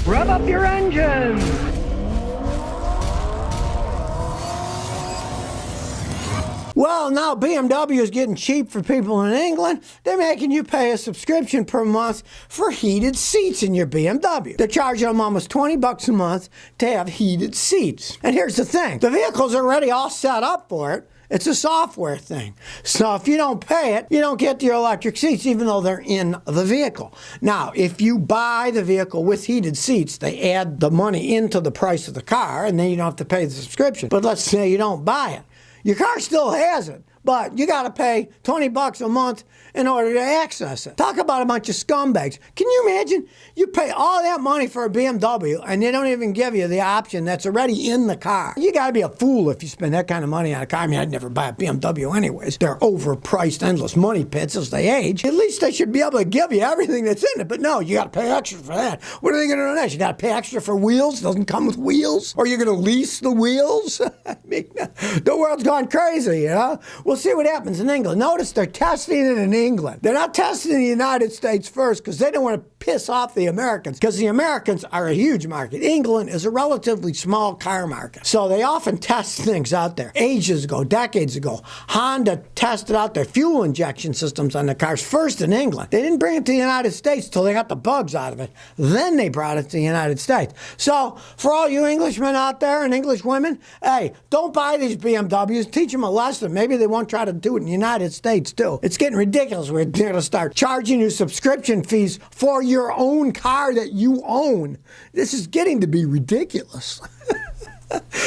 Rev up your engines! Well, now BMW is getting cheap for people in England. They're making you pay a subscription per month for heated seats in your BMW. They're charging them almost 20 bucks a month to have heated seats. And here's the thing. The vehicle's already all set up for it. It's a software thing. So if you don't pay it, you don't get your electric seats, even though they're in the vehicle. Now, if you buy the vehicle with heated seats, they add the money into the price of the car, and then you don't have to pay the subscription. But let's say you don't buy it. Your car still has it, but you got to pay 20 bucks a month in order to access it. Talk about a bunch of scumbags. Can you imagine? You pay all that money for a BMW and they don't even give you the option that's already in the car. You got to be a fool if you spend that kind of money on a car. I mean, I'd never buy a BMW anyways. They're overpriced, endless money pits as they age. At least they should be able to give you everything that's in it. But no, you got to pay extra for that. What are they going to do next? You got to pay extra for wheels? Doesn't come with wheels? Or you're going to lease the wheels? I mean, the world's gone crazy, you know? We'll see what happens in England. Notice they're testing it in England. They're not testing in the United States first because they don't want to piss off the Americans, because the Americans are a huge market. England is a relatively small car market. So they often test things out there. Ages ago, decades ago, Honda tested out their fuel injection systems on the cars first in England. They didn't bring it to the United States till they got the bugs out of it. Then they brought it to the United States. So for all you Englishmen out there and English women, hey, don't buy these BMWs. Teach them a lesson. Maybe they won't try to do it in the United States too. It's getting ridiculous. We're going to start charging you subscription fees for your own car that you own. This is getting to be ridiculous.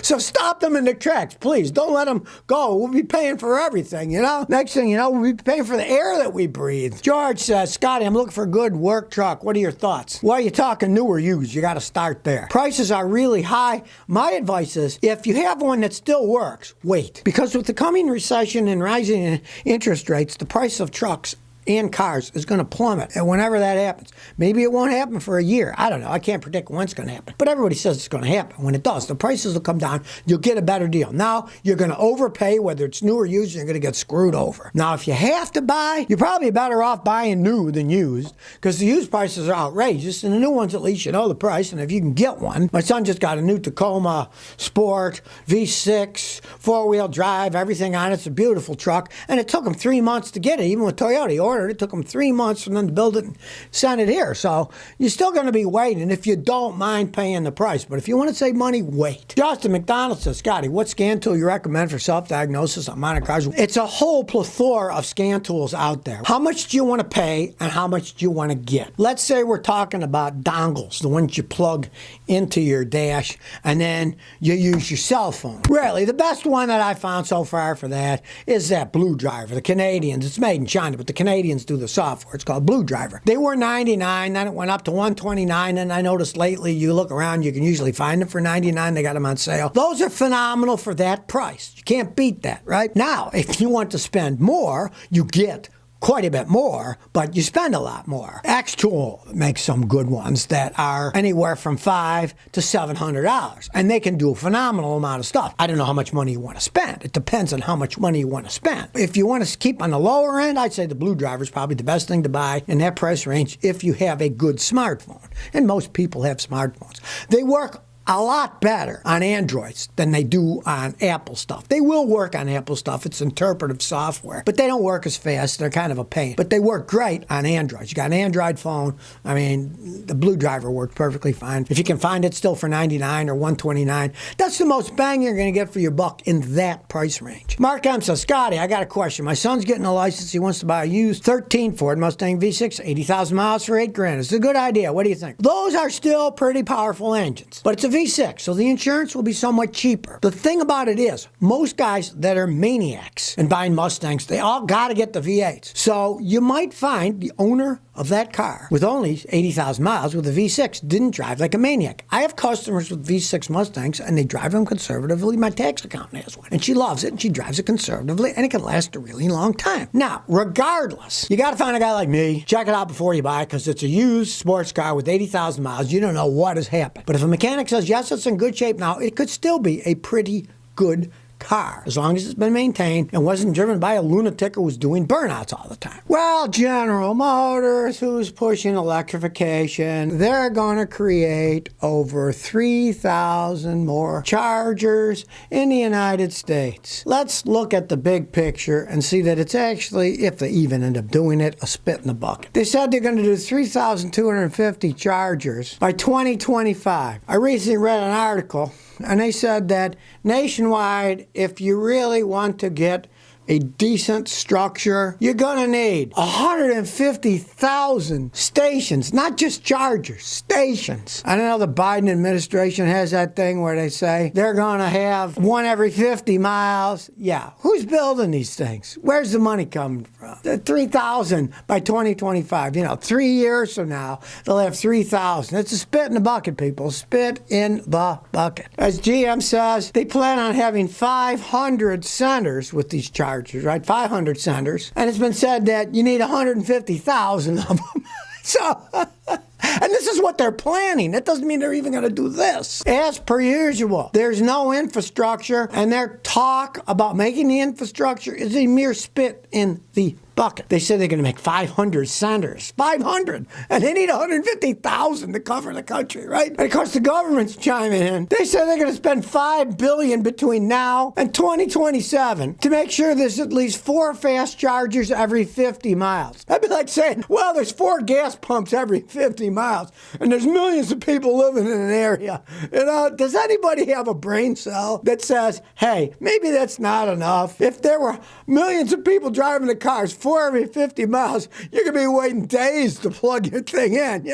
So stop them in their tracks, please. Don't let them go. We'll be paying for everything, you know? Next thing you know, we'll be paying for the air that we breathe. George says, Scotty, I'm looking for a good work truck. What are your thoughts? Well, you're talking new or used. You got to start there. Prices are really high. My advice is, if you have one that still works, wait. Because with the coming recession and rising interest rates, the price of trucks and cars is going to plummet. And whenever that happens, maybe it won't happen for a year. I don't know. I can't predict when it's going to happen. But everybody says it's going to happen. When it does, the prices will come down. You'll get a better deal. Now, you're going to overpay, whether it's new or used, you're going to get screwed over. Now, if you have to buy, you're probably better off buying new than used, because the used prices are outrageous, and the new ones, at least, you know the price, and if you can get one. My son just got a new Tacoma Sport, V6, four-wheel drive, everything on it. It's a beautiful truck, and it took him 3 months to get it, even with Toyota. He ordered it. It took them 3 months for them to build it and send it here. So you're still going to be waiting if you don't mind paying the price. But if you want to save money, wait. Justin McDonald says, Scotty, what scan tool you recommend for self-diagnosis on modern cars? It's a whole plethora of scan tools out there. How much do you want to pay and how much do you want to get? Let's say we're talking about dongles, the ones you plug into your dash and then you use your cell phone. Really, the best one that I found so far for that is that Blue Driver, the Canadians. It's made in China, but the Canadians do the software. It's called Blue Driver. They were $99, then it went up to $129, and I noticed lately you look around, you can usually find them for $99. They got them on sale. Those are phenomenal for that price. You can't beat that, right? Now, if you want to spend more, you get quite a bit more, but you spend a lot more. X-Tool makes some good ones that are anywhere from $500 to $700, and they can do a phenomenal amount of stuff. I don't know how much money you want to spend. It depends on how much money you want to spend. If you want to keep on the lower end, I'd say the Blue Driver is probably the best thing to buy in that price range if you have a good smartphone. And most people have smartphones. They work a lot better on Androids than they do on Apple stuff. They will work on Apple stuff. It's interpretive software, but they don't work as fast. They're kind of a pain, but they work great on Androids. You got an Android phone. I mean, the Blue Driver works perfectly fine. If you can find it still for $99 or $129, that's the most bang you're going to get for your buck in that price range. Mark M says, Scotty, I got a question. My son's getting a license. He wants to buy a used 13 Ford Mustang V6, 80,000 miles for $8,000. It's a good idea. What do you think? Those are still pretty powerful engines, but it's a V6, so the insurance will be somewhat cheaper. The thing about it is, most guys that are maniacs and buying Mustangs, they all got to get the V8s. So you might find the owner of that car with only 80,000 miles with a V6 didn't drive like a maniac. I have customers with V6 Mustangs, and they drive them conservatively. My tax accountant has one, and she loves it, and she drives it conservatively, and it can last a really long time. Now, regardless, you got to find a guy like me. Check it out before you buy it, because it's a used sports car with 80,000 miles. You don't know what has happened. But if a mechanic says, yes, it's in good shape now, it could still be a pretty good car, as long as it's been maintained and wasn't driven by a lunatic who was doing burnouts all the time. Well, General Motors, who's pushing electrification, they're going to create over 3,000 more chargers in the United States. Let's look at the big picture and see that it's actually, if they even end up doing it, a spit in the bucket. They said they're going to do 3,250 chargers by 2025. I recently read an article, and they said that nationwide, if you really want to get a decent structure, you're gonna need 150,000 stations, not just chargers, stations. I know the Biden administration has that thing where they say they're gonna have one every 50 miles. Yeah, who's building these things? Where's the money coming from? The 3,000 by 2025. 3 years from now, they'll have 3,000. It's a spit in the bucket, people. Spit in the bucket. As GM says, they plan on having 500 centers with these chargers. Right? 500 centers. And it's been said that you need 150,000 of them. So, and this is what they're planning. That doesn't mean they're even going to do this. As per usual, there's no infrastructure, and their talk about making the infrastructure is a mere spit in the bucket. They said they're going to make 500 centers. 500! And they need 150,000 to cover the country, right? And of course, the government's chiming in. They said they're going to spend $5 billion between now and 2027 to make sure there's at least 4 fast chargers every 50 miles. That'd be like saying, well, there's 4 gas pumps every 50 miles, and there's millions of people living in an area. Does anybody have a brain cell that says, hey, maybe that's not enough? If there were millions of people driving the cars, 4 every 50 miles, you're going to be waiting days to plug your thing in,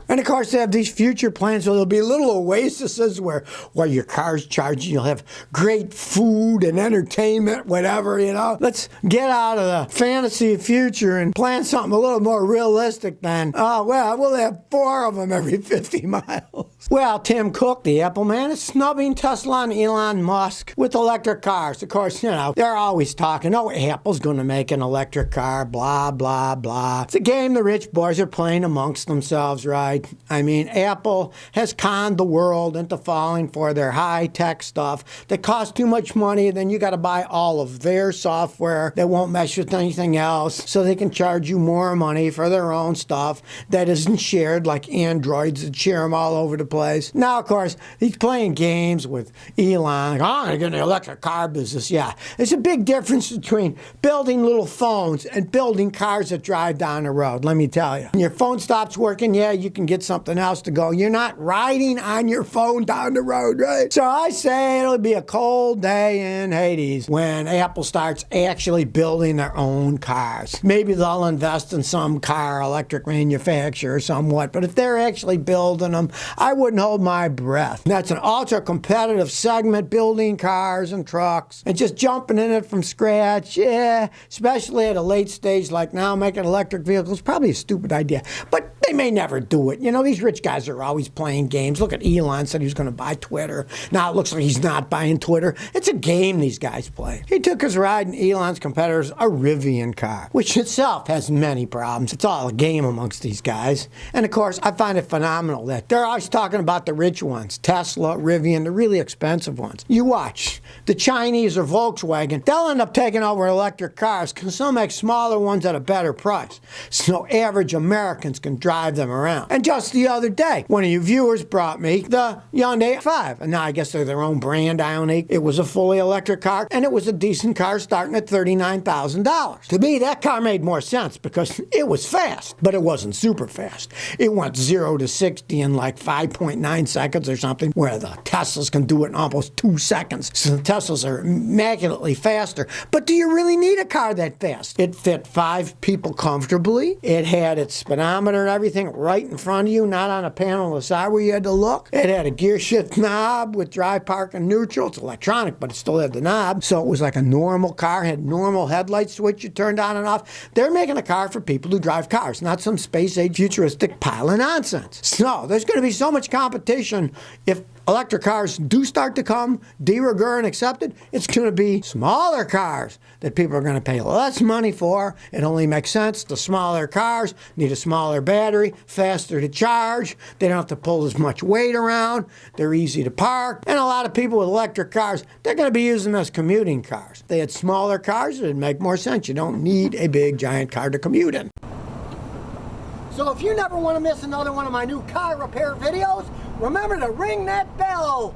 And of course, they have these future plans where there'll be little oases where your car's charging. You'll have great food and entertainment, whatever, Let's get out of the fantasy future and plan something a little more realistic than, we'll have 4 of them every 50 miles. Well, Tim Cook, the Apple man, is snubbing Tesla and Elon Musk with electric cars. Of course, they're always talking, Apple's going to make an electric car, blah, blah, blah. It's a game the rich boys are playing amongst themselves, right? I mean, Apple has conned the world into falling for their high-tech stuff that costs too much money. Then you got to buy all of their software that won't mesh with anything else, so they can charge you more money for their own stuff that isn't shared, like Androids that share them all over the place. Now, of course, he's playing games with Elon. Like, I'm going to get in the electric car business. Yeah, there's a big difference between building little phones and building cars that drive down the road, let me tell you. When your phone stops working, you can get something else to go. You're not riding on your phone down the road, right? So I say it'll be a cold day in Hades when Apple starts actually building their own cars. Maybe they'll invest in some car electric manufacturer somewhat, but if they're actually building them, I wouldn't hold my breath. That's an ultra-competitive segment, building cars and trucks and just jumping in it from scratch. Yeah, especially at a late stage like now, making electric vehicles, probably a stupid idea, but they may never do it. These rich guys are always playing games. Look at Elon, said he was going to buy Twitter. Now it looks like he's not buying Twitter. It's a game these guys play. He took his ride in Elon's competitor's a Rivian car, which itself has many problems. It's all a game amongst these guys. And of course, I find it phenomenal that they're always talking about the rich ones, Tesla, Rivian, the really expensive ones. You watch, the Chinese or Volkswagen, they'll end up taking over electric cars because they'll make smaller ones at a better price, so average Americans can drive them around. And just the other day, one of you viewers brought me the Hyundai 5. And now I guess they're their own brand, Ioniq. It was a fully electric car, and it was a decent car starting at $39,000. To me, that car made more sense because it was fast, but it wasn't super fast. It went 0 to 60 in like 5.9 seconds or something, where the Teslas can do it in almost 2 seconds. So the Teslas are immaculately faster. But do you really need a car that fast? It fit 5 people comfortably. It had its speedometer and everything right in front of you, not on a panel on the side where you had to look. It had a gear shift knob with drive, park, and neutral. It's electronic, but it still had the knob. So it was like a normal car, had normal headlight switch you turned on and off. They're making a car for people who drive cars, not some space-age futuristic pile of nonsense. So there's going to be so much competition if electric cars do start to come de rigueur and accepted, it's going to be smaller cars that people are going to pay less money for. It only makes sense. The smaller cars need a smaller battery, faster to charge. They don't have to pull as much weight around. They're easy to park. And a lot of people with electric cars, they're going to be using them as commuting cars. If they had smaller cars, it'd make more sense. You don't need a big giant car to commute in. So if you never want to miss another one of my new car repair videos, remember to ring that bell.